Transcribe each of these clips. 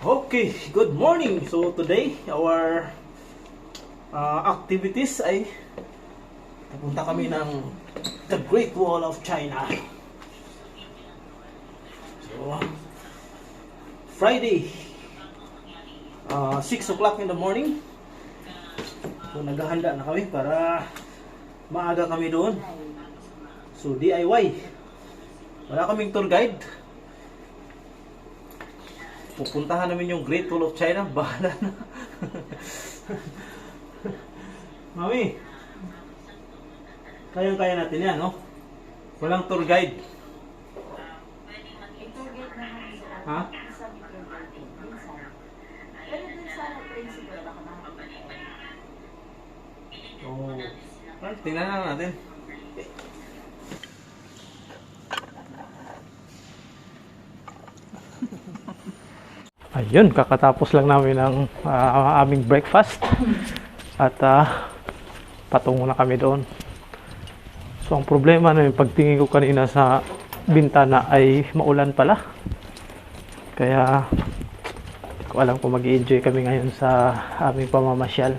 Okay, good morning. So today, our activities ay pupunta kami ng the Great Wall of China. So, Friday, 6 o'clock in the morning. So naghahanda na kami para maaga kami doon. So DIY. Wala kaming tour guide. Pupuntahan namin yung Great Wall of China. Bahala na. Mami, kayang-kaya natin yan, no? Walang tour guide. Ha? Oh. Tingnan na natin. Ayun, kakatapos lang namin ng aming breakfast at patungo na kami doon. So ang problema na yung pagtingin ko kanina sa bintana ay maulan pala. Kaya hindi ko alam kung mag-i-enjoy kami ngayon sa aming pamamasyal.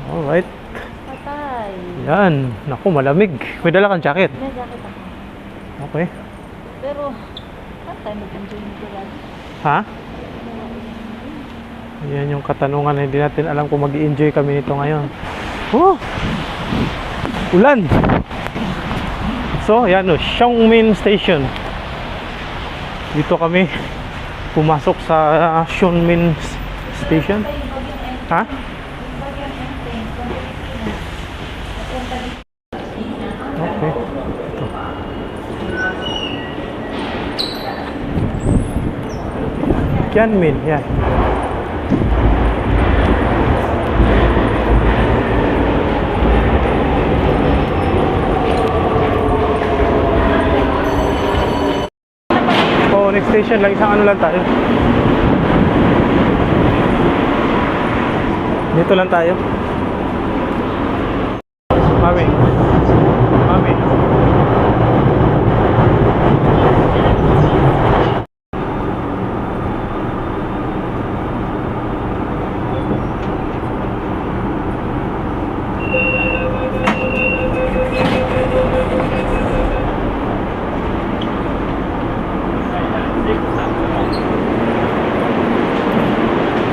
Alright. Patay. Yan. Naku, malamig. May dala kang jacket. May jacket ako. Okay. Pero, patay, mag-enjoy nito lang. Ha? Yan yung katanungan. Hindi natin alam kung mag-i-enjoy kami nito ngayon. Oh! Ulan! So, yan o. Xiongmin Station. Dito kami pumasok sa Xiongmin Station. Ha? Okay. Ito. Qianmin, yan. Oh, next station lang, isang ano lang tayo. Dito lang tayo. Mami. Mami.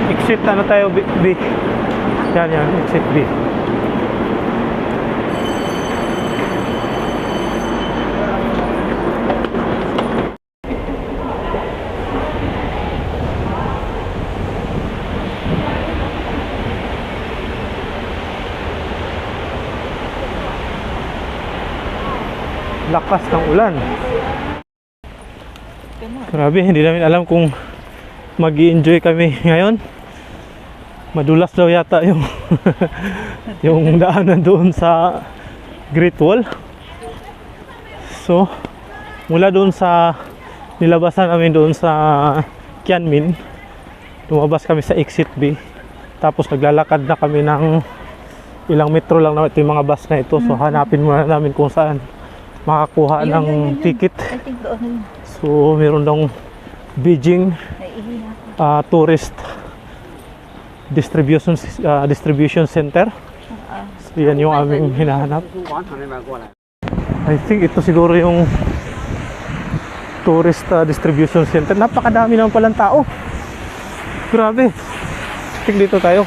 Exit ano tayo B? Yan, exit B. Lakas ng ulan. Grabe, hindi namin alam kung mag-i-enjoy kami ngayon. Madulas daw yata yung yung daanan doon sa Great Wall. So, mula doon sa nilabasan namin doon sa Qianmin, lumabas kami sa exit B. Tapos naglalakad na kami ng ilang metro lang na ito yung mga bus na ito. So, hanapin muna namin kung saan makakuha ng ticket. I think doon. So, meron daw Beijing tourist distribution center. So, yan yung aming hinahanap. I think ito siguro yung tourist distribution center. Napakadami naman palang tao. Grabe. Think dito tayo.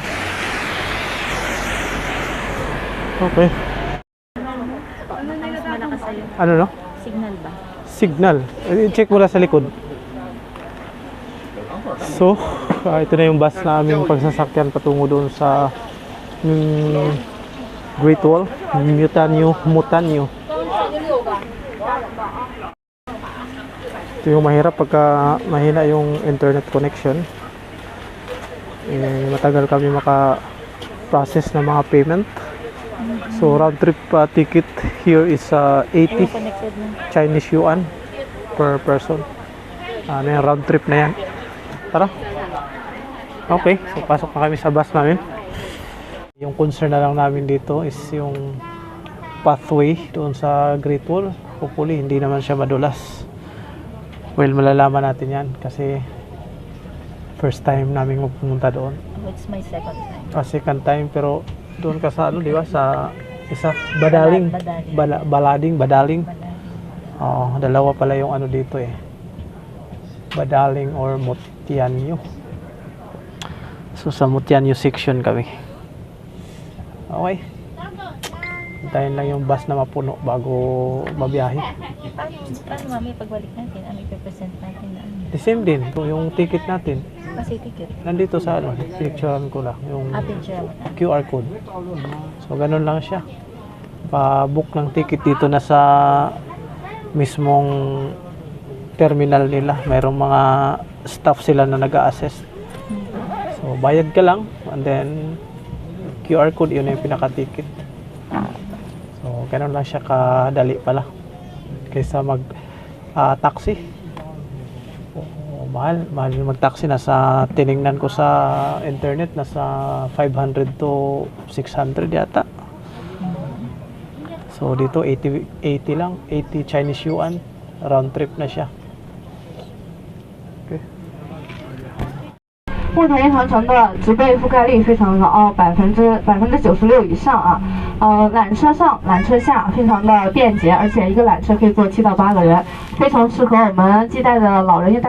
Okay. Mas malakas sa'yo. Ano no? Signal ba? Signal. I-check mo lang sa likod. So, ito na yung bus na aming pagsasakyan patungo doon sa Great Wall, Mutanyo. Ito yung mahirap pagka mahina yung internet connection. Matagal kami maka-process ng mga payment. So round trip ticket here is 80 Yung connected na. Chinese yuan per person. Ano yung round trip na yan. Tara. Okay, so pasok na kami sa bus namin. Yung concern na lang namin dito is yung pathway doon sa Great Wall. Hopefully hindi naman siya madulas. Well, malalaman natin yan kasi first time namin magpumunta doon. It's my second time. Second time, pero doon ka sa ano, di ba? Sa isa, Badaling. Badaling. Oo, dalawa pala yung ano dito eh. Badaling or Mutianyu. So sa Mutianyu section kami. Okay. Hintayin lang yung bus na mapuno bago mabiyahe. Paano mami pagbalik natin? Ano ipipresent natin na ano? The same din, yung ticket natin. Kasi ticket. Nandito sa ano, picturean ko lang. Yung Picture mo na. QR code. So ganun lang siya. Pa-book ng ticket dito na sa mismong terminal nila. Mayroong mga staff sila na nag-a-assist. So bayad ka lang and then QR code yun yung pinaka-ticket. So ganun lang siya kadali pala. Kaysa mag taxi. Mahal mag-taxi. Nasa tiningnan ko sa internet nasa 500 to 600 yata. So dito 80 lang, 80 Chinese yuan, round trip na siya. Okay. 木头延长城的植被覆盖率非常的高，96%以上啊。缆车上、缆车下非常的便捷，而且一个缆车可以坐7到8个人，非常适合我们接待的老人带。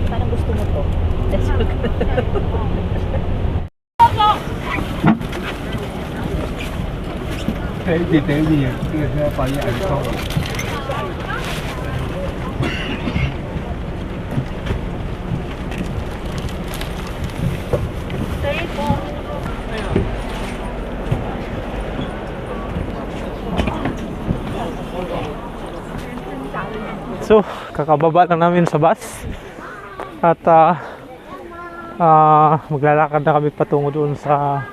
Parang gusto mo to. Let's look. 你等你这个车把你按上了。 So, kakababa lang namin sa bus. At maglalakad na kami patungo doon sa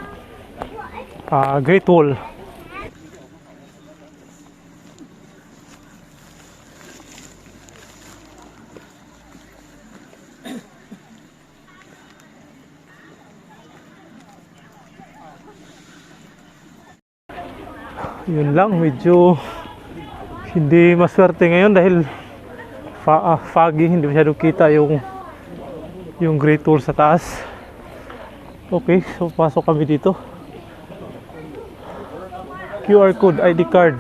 Great Wall. Yun lang, medyo hindi maswerte ngayon dahil foggy, hindi masyadong kita yung Great Wall sa taas. Okay, so pasok kami dito. QR code, ID card,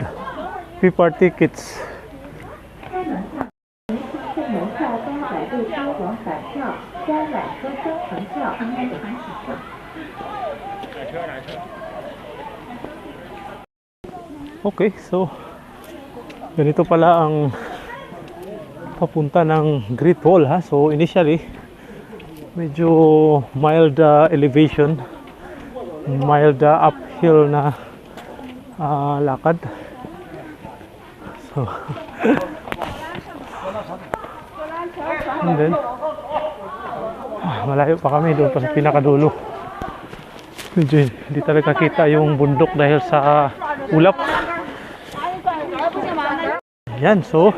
paper tickets. Okay, so ganito pala ang papunta ng Great Wall ha. So initially medyo mild elevation, mild uphill na lakad. So and then malayo pa kami doon pa sa pinakadulo. Medyo hindi talaga kita yung bundok dahil sa ulap. Yan, so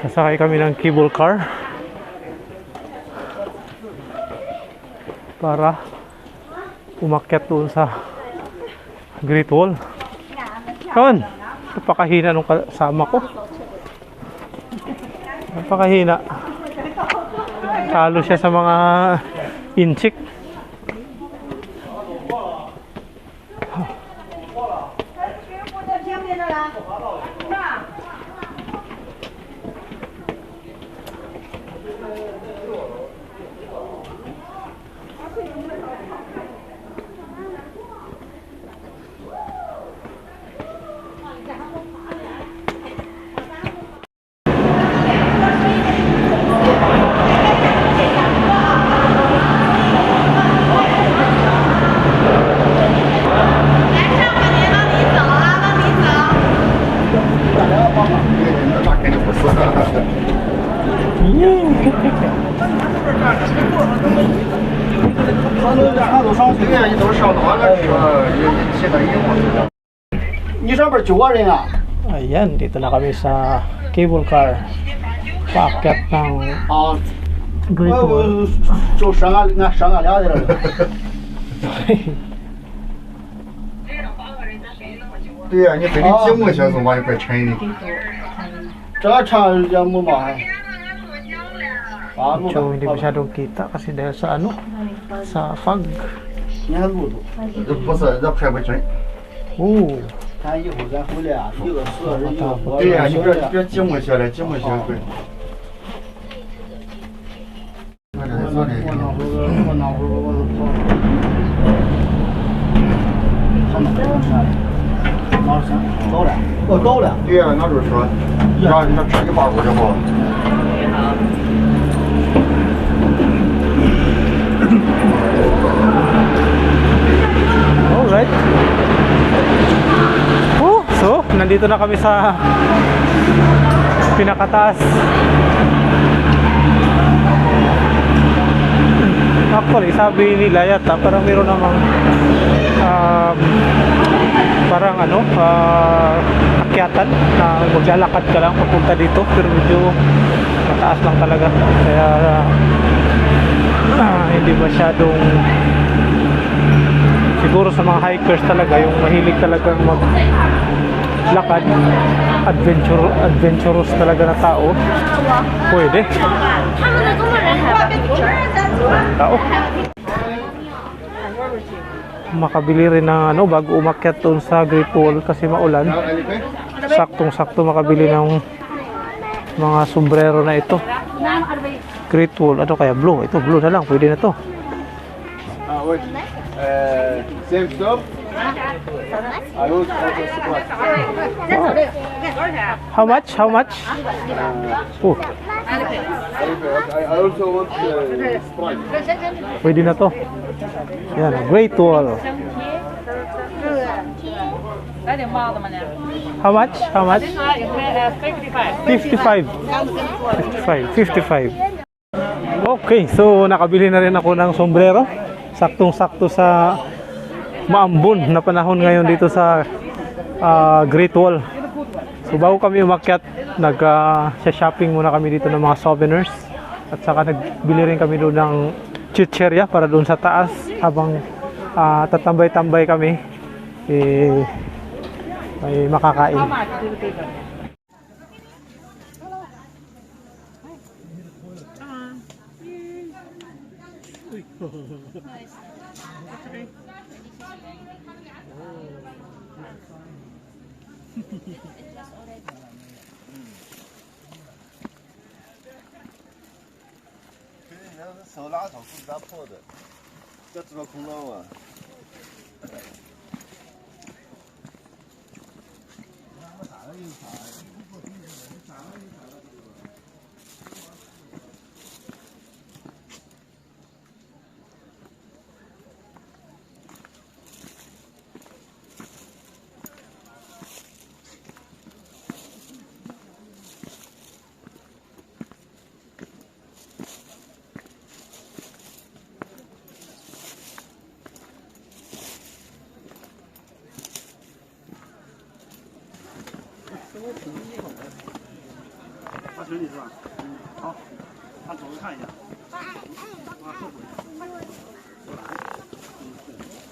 sasakay kami ng cable car para umakyat doon sa Great Wall. Kawan, napakahina nung kasama ko. Napakahina. Talo siya sa mga inchik. 你上边9个人啊？ Ayan, dito na kami sa cable car. Paakyat ng 啊， Great Wall. 就上俺俩的了。对呀、你非得节目先送把你快沉的。这长也没嘛还。啊， Medyo hindi masyadong kita kasi dahil sa ano, sa fog. 你还路途，这不是，这拍不准。 Oh, 咱一会儿咱回来啊，一个4人，一个5对呀、你人。别节目下来，节目下来快。我这做的。我拿会儿我跑。他哪儿下来？马上到了，哦到了。对呀、那就是说，让车一把过就好了。 alright. So, nandito na kami sa pinakataas. Actually, sabi nila yata parang meron namang parang ano, akyatan na maglalakad ka lang papunta dito, pero medyo mataas lang talaga. Kaya hindi masyadong, siguro sa mga hikers talaga, yung mahilig talagang maglakad, adventurous talaga na tao, pwede. Tao. Makabili rin ng ano bago umakyat doon sa Great Wall kasi maulan. Saktong-sakto makabili ng mga sombrero na ito. Great Wall, ano kaya blue? Ito blue na lang, pwede na to. Ah, oui. Same stuff. I also support. How much? How much? Oh, I also want Sprite. pwede na to. Yan, Great Wall. 来点帽子吗？呢？ How much? How much? 55。 55. Okay, so nakabili na rin ako ng sombrero. Saktong-sakto sa maambon na panahon ngayon dito sa Great Wall. So bago kami umakyat, nag-shopping muna kami dito ng mga souvenirs. At saka nagbili rin kami doon ng chicheria para doon sa taas habang tatambay-tambay kami. May makakain.手拉手是咋破的？这知道空调吗？ 他水里是吧？好，他走着看一下。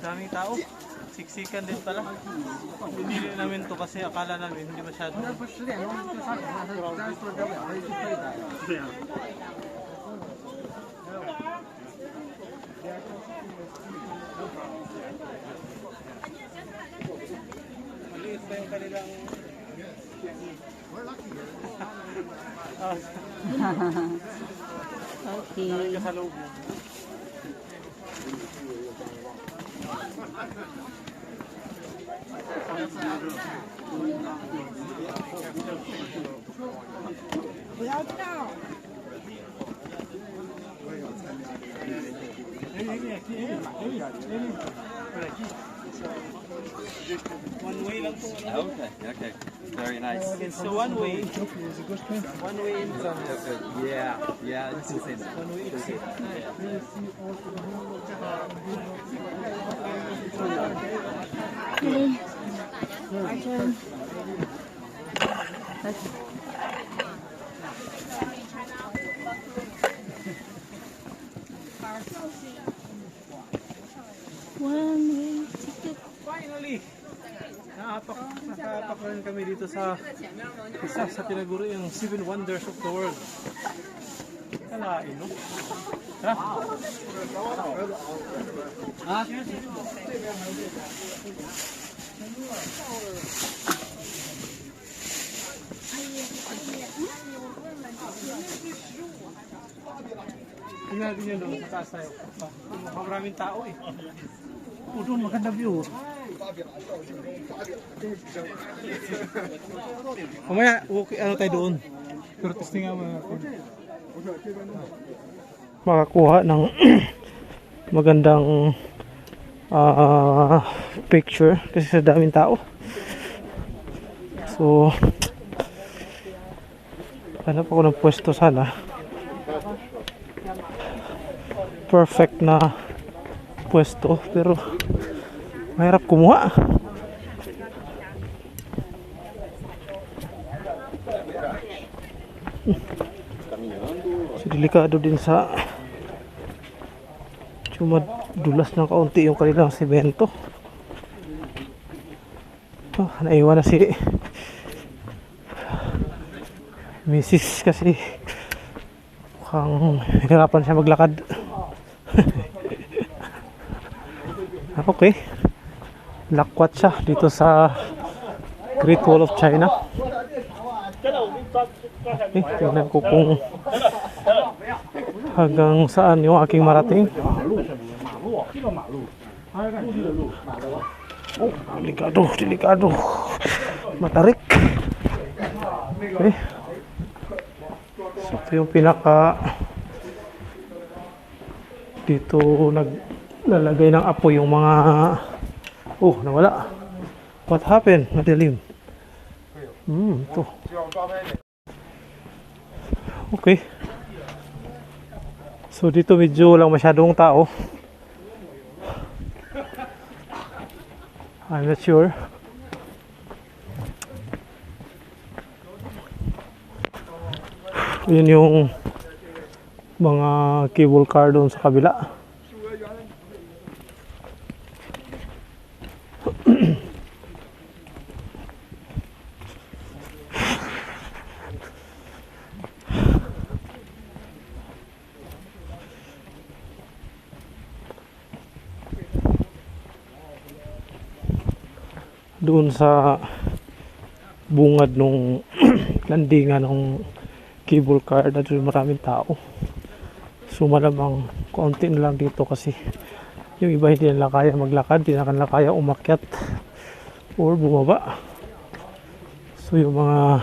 Daming tao. Siksikan din pala. Pinili namin to kasi akala namin hindi masyado. 对呀。 Maliit pa yung kanilang Okay. kasalubong. One way lang to. Okay, okay. Very nice. It's a one way. One way in front. Yeah, yeah, this is it. One way exit. Okay. One way ticket. Finally! Nakaapak rin kami dito sa isa sa tinaguro yung 7 Wonders of the World. Kalain, no? Ha? Ha? Tingnan natin yun doon sa taas tayo. Maraming tao eh. O doon, maganda view. Mamaya, okay, ano tayo doon? Pero testing nga mga makakuha ng magandang picture kasi sa daming tao. So, hanap ako ng pwesto sana. Perfect na pwesto pero mahirap kumuha. So, delikado din sa dulas ng kaunti yung kanilang semento. Oh, naiwan na si Mrs. kasi mukhang hirapan siya maglakad. Okay, lakwat siya dito sa Great Wall of China. Okay, tingnan ko kung hanggang saan yung aking marating. Oh, delikado, matarik. Okay, so ito yung pinaka dito naglalagay ng apoy yung mga nawala. What happened? Madilim. Ito. Okay. So dito medyo lang masyadong tao. I'm not sure. Yun yung mga cable car doon sa kabila. Doon sa bungad nung landingan ng cable car na doon maraming tao. So malamang konti na lang dito kasi yung iba hindi nila kaya maglakad, hindi nila kaya umakyat or bumaba. So yung mga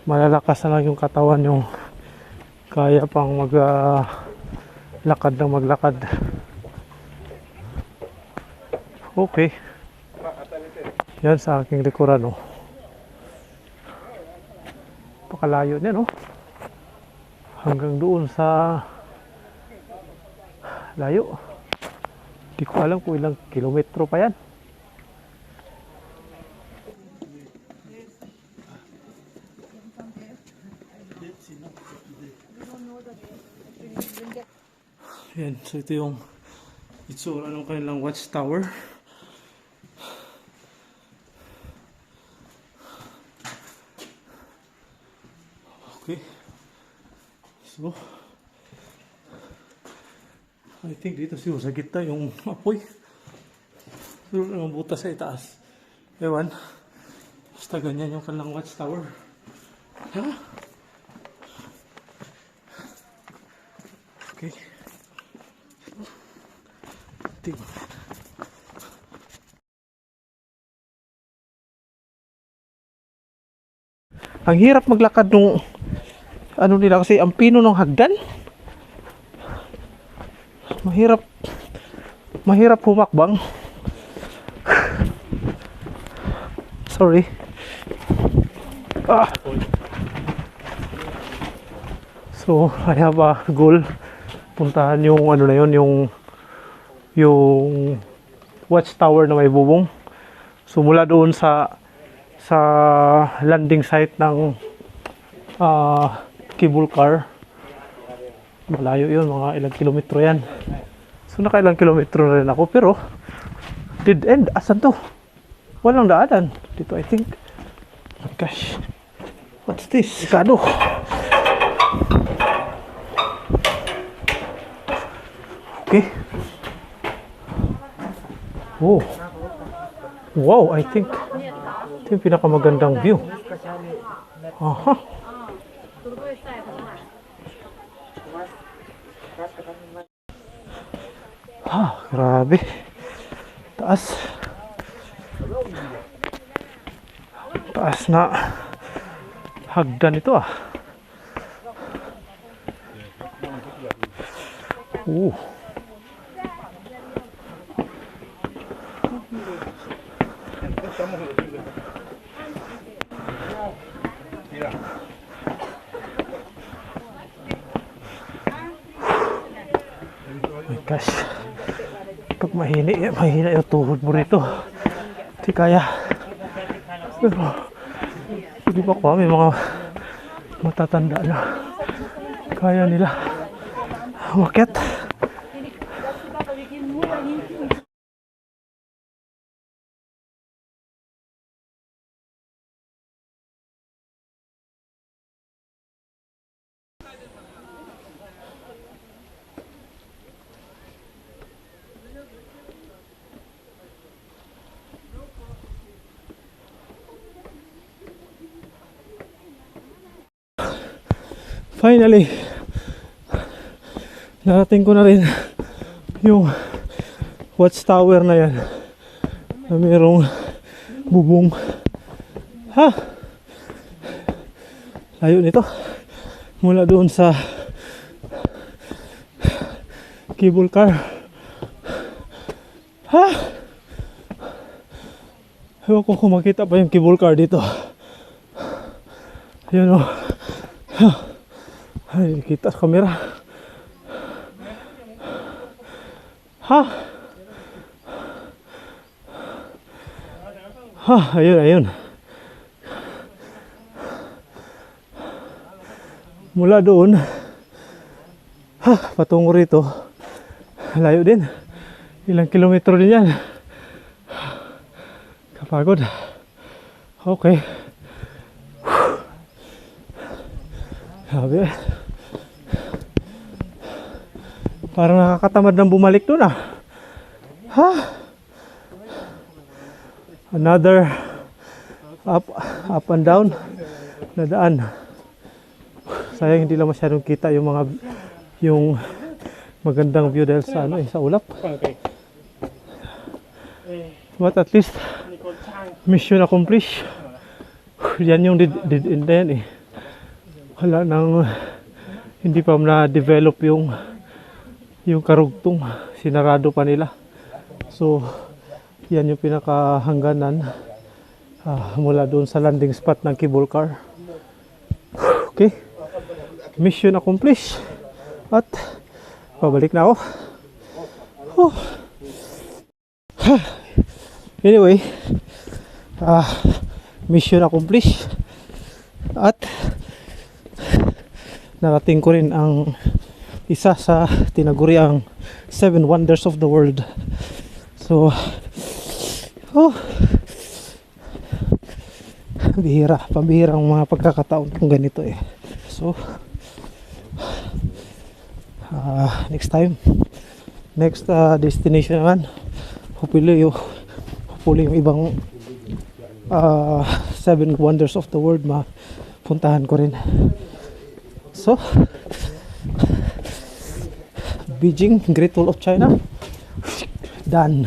malalakas na lang yung katawan yung kaya pang maglakad ng maglakad. Okay. Yan sa aking likuran, no. Pakalayo niya, no. Hanggang doon sa layo. Di ko alam kung ilang kilometro pa yan. Yan, so ito yung itsura ng kanilang watchtower. Okay, so I think dito siguro sa gitna yung apoy. Siguro naman butas sa itaas. Ewan, basta ganyan yung kanilang watchtower. Ha? Okay. Tingnan. Ang hirap maglakad nung ano nila kasi ang pino ng hagdan. Mahirap humakbang. Sorry. So, I have a goal. Puntahan yung ano na yun, yung watchtower na may bubong. So mula doon sa landing site ng cable car, malayo yun, mga ilang kilometro yan. So nakailang kilometro na rin ako, pero dead end. Asan to? Walang daanan dito, I think. Oh gosh, what's this? Kado. Okay. Oh. Wow, I think ito yung pinakamagandang view. Aha. Grabe. Taas. Taas na hagdan ito ah. My gosh. Pag mahina yung tuhod mo rito. Hindi kaya. Pero hindi pa ko, may mga matatanda na kaya nila umakyat. Finally, narating ko na rin yung watchtower na yan na mayroong bubong. Layo nito mula doon sa cable car. Ewan ko kung makita pa yung cable car dito. Ayun o. Ay, kita sa camera. Ayun. Mula doon patungo rito, layo din. Ilang kilometro din yan. Kapagod. Okay. Sabi, parang nakakatamad ng bumalik doon ah. Another up and down na daan. Sayang hindi lang masyadong kita yung magandang view dahil sa sa ulap. But at least mission accomplished. Yan yung dead end na yan eh. Wala nang, hindi pa na-develop yung karugtong, sinarado pa nila. So yan yung pinakahangganan mula doon sa landing spot ng cable car. Okay, mission accomplished at pabalik na ako. Anyway, mission accomplished at narating ko rin ang isa sa tinaguriang 7 wonders of the world. So pambihirang mga pagkakataon kung ganito eh. So next time, next destination naman, hopefully yung ibang 7 wonders of the world mapuntahan ko rin. So Beijing, Great Wall of China, done.